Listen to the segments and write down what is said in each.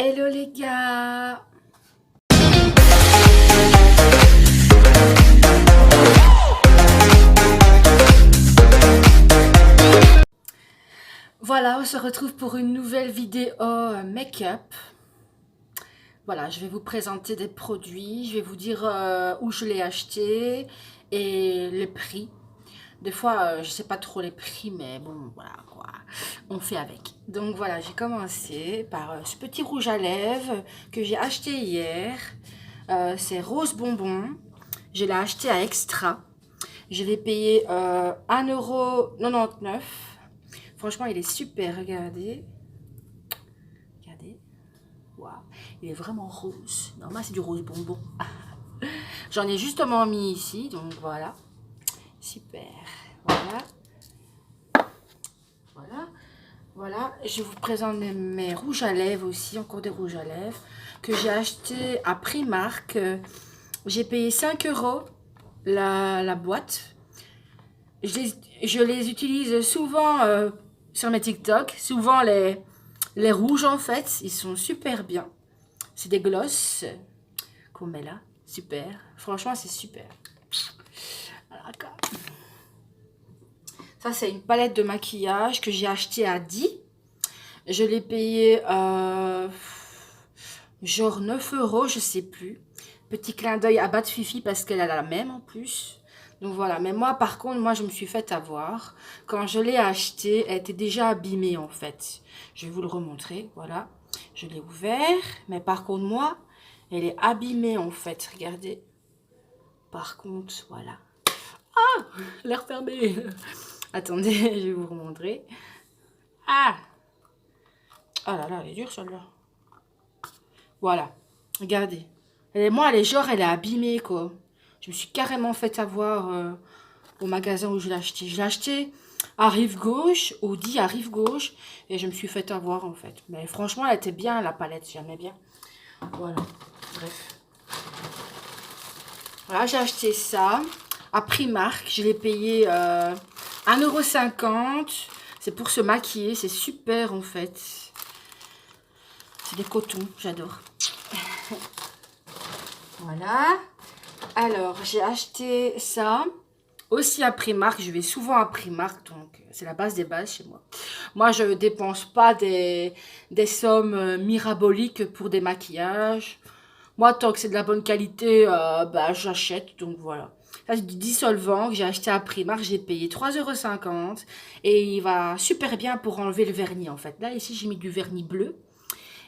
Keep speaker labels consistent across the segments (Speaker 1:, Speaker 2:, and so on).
Speaker 1: Hello les gars! Voilà, on se retrouve pour une nouvelle vidéo make-up. Voilà, je vais vous présenter des produits, je vais vous dire où je l'ai acheté et le prix. Des fois, je sais pas trop les prix, mais bon, voilà quoi, on fait avec. Donc voilà, j'ai commencé par ce petit rouge à lèvres que j'ai acheté hier. C'est Rose Bonbon. Je l'ai acheté à Extra. Je l'ai payé 1,99 €. Franchement, il est super, regardez. Regardez. Waouh, il est vraiment rose. Normalement, c'est du rose bonbon. J'en ai justement mis ici, donc voilà. Super. Voilà. Voilà. Voilà. Je vous présente mes rouges à lèvres aussi, encore des rouges à lèvres que j'ai acheté à Primark. J'ai payé 5 € la boîte. Je les utilise souvent sur mes TikTok. Souvent les rouges en fait, ils sont super bien. C'est des glosses qu'on met là. Super. Franchement, c'est super. Voilà. Ça, c'est une palette de maquillage que j'ai acheté à 10. Je l'ai payé genre 9 €, je sais plus. Petit clin d'œil à Bat Fifi parce qu'elle a la même en plus. Donc voilà, mais moi par contre, moi je me suis fait avoir. Quand je l'ai acheté, elle était déjà abîmée en fait. Je vais vous le remontrer, voilà. Je l'ai ouvert, mais par contre moi, elle est abîmée en fait, regardez. Par contre, voilà. Ah, l'air fermé. Attendez, je vais vous remontrer. Ah, ah là là, elle est dure celle-là. Voilà, regardez. Moi, elle est genre, elle est abîmée quoi. Je me suis carrément fait avoir au magasin où je l'ai acheté. Je l'ai acheté à Rive Gauche, au dit à Rive Gauche, et je me suis fait avoir en fait. Mais franchement, elle était bien la palette, j'aimais bien. Voilà, bref. Voilà, j'ai acheté ça à Primark. Je l'ai payé 1,50 €. C'est pour se maquiller, c'est super en fait. C'est des cotons, j'adore. Voilà. Alors, j'ai acheté ça aussi à Primark. Je vais souvent à Primark, donc c'est la base des bases chez moi. Moi, je ne dépense pas des sommes miraboliques pour des maquillages. Moi, tant que c'est de la bonne qualité, bah, j'achète, donc voilà. Ça, c'est du dissolvant que j'ai acheté à Primark. J'ai payé 3,50 € et il va super bien pour enlever le vernis, en fait. Là, ici, j'ai mis du vernis bleu.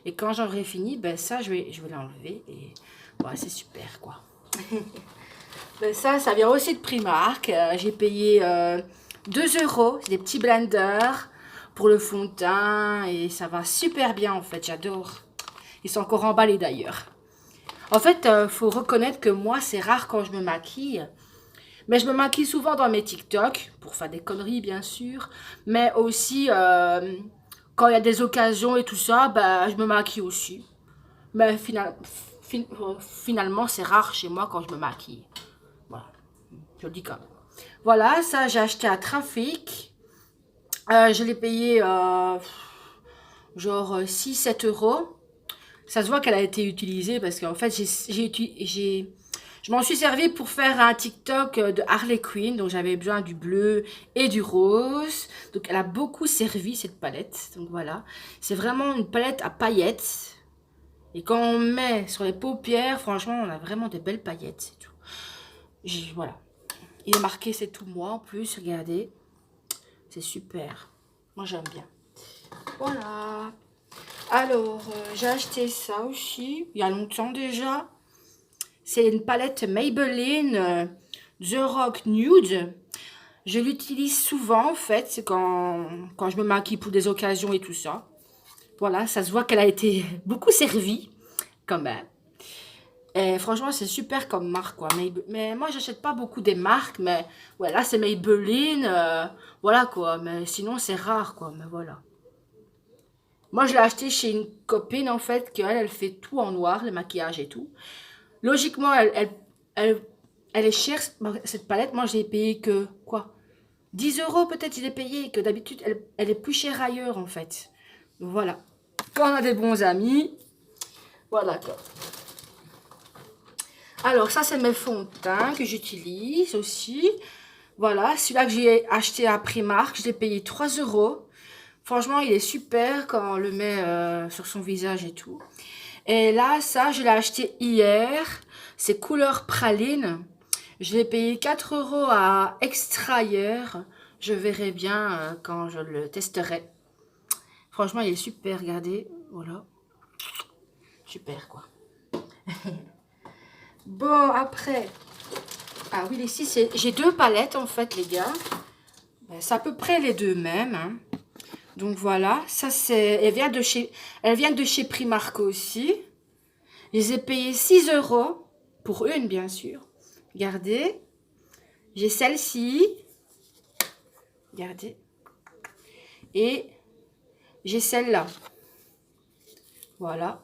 Speaker 1: Et quand j'aurai fini, ben ça, je vais l'enlever. Et voilà, c'est super, quoi. Ben ça vient aussi de Primark. J'ai payé 2 €. C'est des petits blenders pour le fond de teint. Et ça va super bien, en fait. J'adore. Ils sont encore emballés, d'ailleurs. En fait, faut reconnaître que moi, c'est rare quand je me maquille. Mais je me maquille souvent dans mes TikTok, pour faire des conneries, bien sûr. Mais aussi, quand il y a des occasions et tout ça, bah, je me maquille aussi. Mais finalement, c'est rare chez moi quand je me maquille. Voilà, je le dis quand même. Voilà, ça, j'ai acheté à Trafic. Je l'ai payé genre 6-7 €. Ça se voit qu'elle a été utilisée parce qu'en fait, je m'en suis servi pour faire un TikTok de Harley Quinn. Donc, j'avais besoin du bleu et du rose. Donc, elle a beaucoup servi, cette palette. Donc, voilà. C'est vraiment une palette à paillettes. Et quand on met sur les paupières, franchement, on a vraiment de belles paillettes. C'est tout. Voilà. Il est marqué, c'est tout moi en plus. Regardez. C'est super. Moi, j'aime bien. Voilà. Alors, j'ai acheté ça aussi, il y a longtemps déjà. C'est une palette Maybelline The Rock Nude. Je l'utilise souvent, en fait, c'est quand je me maquille pour des occasions et tout ça. Voilà, ça se voit qu'elle a été beaucoup servie, quand même. Et franchement, c'est super comme marque, quoi. Mais moi, j'achète pas beaucoup des marques, mais ouais, là, c'est Maybelline, voilà, quoi. Mais sinon, c'est rare, quoi, mais voilà. Moi, je l'ai acheté chez une copine, en fait, elle fait tout en noir, le maquillage et tout. Logiquement, elle est chère, cette palette. Moi, je l'ai payé que, quoi, 10 € peut-être, je l'ai payé, que d'habitude, elle est plus chère ailleurs, en fait. Donc, voilà. Quand on a des bons amis, Voilà quoi. Alors ça c'est mes fonds de teint que j'utilise aussi. Voilà, celui-là que j'ai acheté à Primark, je l'ai payé 3 euros. Franchement, il est super quand on le met sur son visage et tout. Et là, ça, je l'ai acheté hier. C'est couleur praline. Je l'ai payé 4 euros à Extra hier. Je verrai bien quand je le testerai. Franchement, il est super, regardez. Voilà. Super, quoi. Bon, après... Ah oui, ici, j'ai 2 palettes, en fait, les gars. Ben, c'est à peu près les deux mêmes, hein. Donc, voilà. Ça, c'est... Elle vient de chez Primark aussi. Je les ai payées 6 euros. Pour une, bien sûr. Regardez. J'ai celle-ci. Regardez. Et j'ai celle-là. Voilà.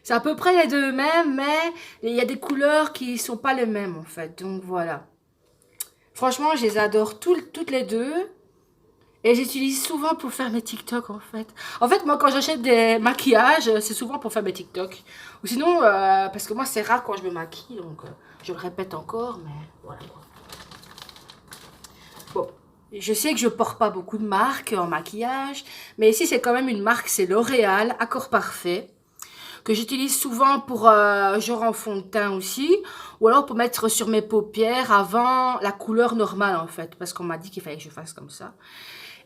Speaker 1: C'est à peu près les deux mêmes, mais il y a des couleurs qui sont pas les mêmes, en fait. Donc, voilà. Franchement, je les adore toutes les deux. Et j'utilise souvent pour faire mes TikTok, en fait. En fait, moi, quand j'achète des maquillages, c'est souvent pour faire mes TikTok. Ou sinon, parce que moi, c'est rare quand je me maquille, donc je le répète encore, mais voilà. Bon, je sais que je porte pas beaucoup de marques en maquillage, mais ici, c'est quand même une marque, c'est L'Oréal, Accord Parfait, que j'utilise souvent pour, genre en fond de teint aussi, ou alors pour mettre sur mes paupières avant la couleur normale, en fait, parce qu'on m'a dit qu'il fallait que je fasse comme ça.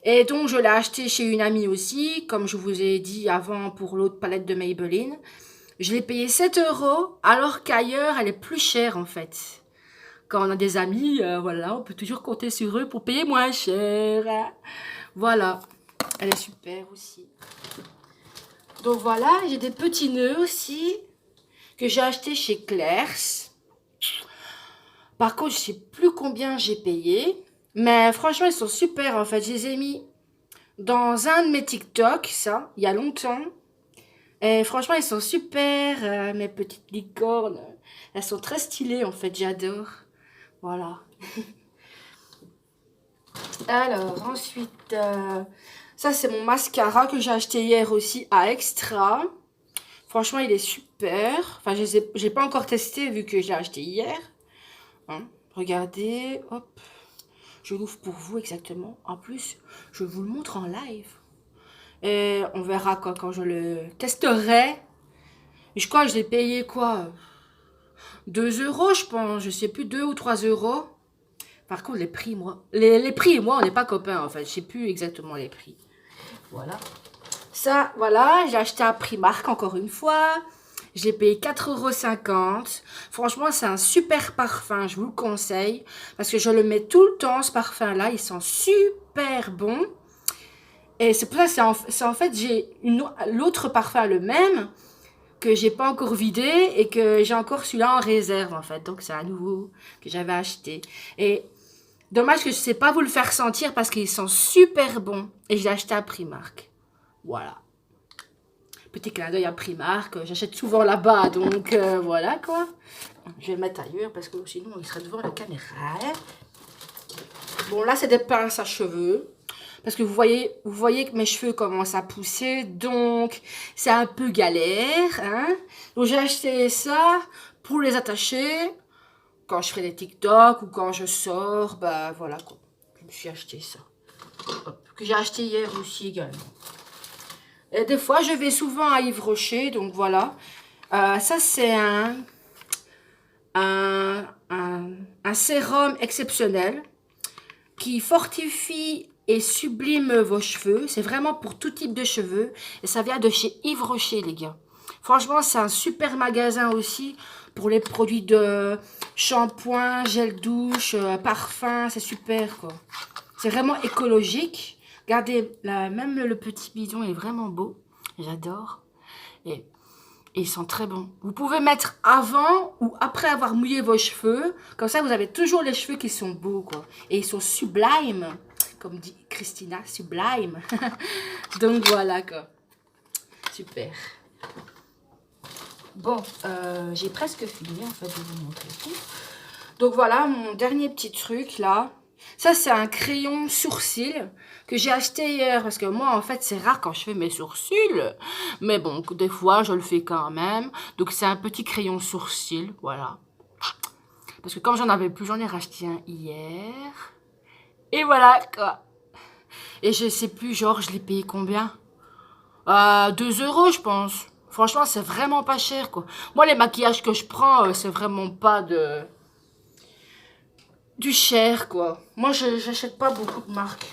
Speaker 1: Et donc, je l'ai acheté chez une amie aussi, comme je vous ai dit avant pour l'autre palette de Maybelline. Je l'ai payé 7 euros, alors qu'ailleurs, elle est plus chère en fait. Quand on a des amis, voilà, on peut toujours compter sur eux pour payer moins cher. Voilà, elle est super aussi. Donc voilà, j'ai des petits nœuds aussi, que j'ai acheté chez Claire's. Par contre, je sais plus combien j'ai payé. Mais franchement, ils sont super en fait. Je les ai mis dans un de mes TikTok, ça, il y a longtemps. Et franchement, ils sont super, mes petites licornes. Elles sont très stylées en fait, j'adore. Voilà. Alors, ensuite, ça c'est mon mascara que j'ai acheté hier aussi à Extra. Franchement, il est super. Enfin, j'ai pas encore testé vu que je l'ai acheté hier. Hein, regardez, hop. Je l'ouvre pour vous exactement. En plus, je vous le montre en live. Et on verra quoi quand je le testerai. Je crois que je l'ai payé quoi 2 euros, je pense. Je sais plus, 2 ou 3 euros. Par contre, les prix, moi... Les prix et moi, on n'est pas copains, en fait. Je sais plus exactement les prix. Voilà. Ça, voilà. J'ai acheté à Primark, encore une fois. Je l'ai payé 4,50 €. Franchement, c'est un super parfum. Je vous le conseille. Parce que je le mets tout le temps, ce parfum-là. Il sent super bon. Et c'est pour ça, c'est en fait, j'ai l'autre parfum, le même, que j'ai pas encore vidé et que j'ai encore celui-là en réserve, en fait. Donc, c'est à nouveau que j'avais acheté. Et dommage que je sais pas vous le faire sentir parce qu'ils sont super bons. Et je l'ai acheté à Primark. Voilà. Petit clin d'œil à Primark. J'achète souvent là-bas, donc voilà, quoi. Je vais le mettre ailleurs parce que sinon, il serait devant la caméra. Bon, là, c'est des pinces à cheveux. Parce que vous voyez que mes cheveux commencent à pousser, donc c'est un peu galère. Hein. Donc j'ai acheté ça pour les attacher quand je ferai des TikTok ou quand je sors. Bah voilà quoi. Je me suis acheté ça. Hop, que j'ai acheté hier aussi également. Et des fois je vais souvent à Yves Rocher, donc voilà. Ça c'est un sérum exceptionnel qui fortifie et sublime vos cheveux. C'est vraiment pour tout type de cheveux. Et ça vient de chez Yves Rocher, les gars. Franchement, c'est un super magasin aussi pour les produits de shampoing, gel douche, parfum. C'est super, quoi. C'est vraiment écologique. Regardez, là, même le petit bidon est vraiment beau. J'adore. Et ils sont très bons. Vous pouvez mettre avant ou après avoir mouillé vos cheveux. Comme ça, vous avez toujours les cheveux qui sont beaux, quoi. Et ils sont sublimes. Comme dit Christina, sublime. Donc voilà quoi. Super. Bon, j'ai presque fini en fait de vous montrer tout. Donc voilà mon dernier petit truc là. Ça, c'est un crayon sourcil que j'ai acheté hier. Parce que moi, en fait, c'est rare quand je fais mes sourcils. Mais bon, des fois, je le fais quand même. Donc, c'est un petit crayon sourcil. Voilà. Parce que comme j'en avais plus, j'en ai racheté un hier. Et voilà, quoi. Et je sais plus, genre, je l'ai payé combien? 2 euros, je pense. Franchement, c'est vraiment pas cher, quoi. Moi, les maquillages que je prends, c'est vraiment pas du cher, quoi. Moi, j'achète pas beaucoup de marques.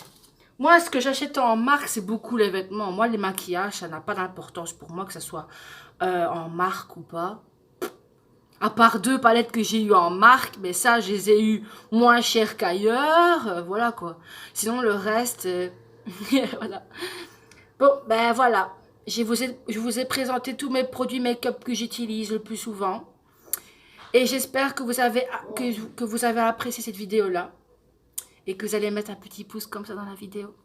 Speaker 1: Moi, ce que j'achète en marque, c'est beaucoup les vêtements. Moi, les maquillages, ça n'a pas d'importance pour moi, que ce soit en marque ou pas. À part 2 palettes que j'ai eues en marque, mais ça, je les ai eues moins chères qu'ailleurs. Voilà, quoi. Sinon, le reste, voilà. Bon, ben voilà. Je vous ai présenté tous mes produits make-up que j'utilise le plus souvent. Et j'espère que vous avez apprécié cette vidéo-là. Et que vous allez mettre un petit pouce comme ça dans la vidéo.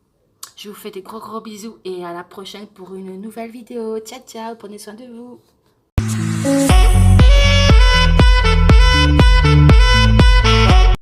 Speaker 1: Je vous fais des gros bisous et à la prochaine pour une nouvelle vidéo. Ciao, ciao, prenez soin de vous.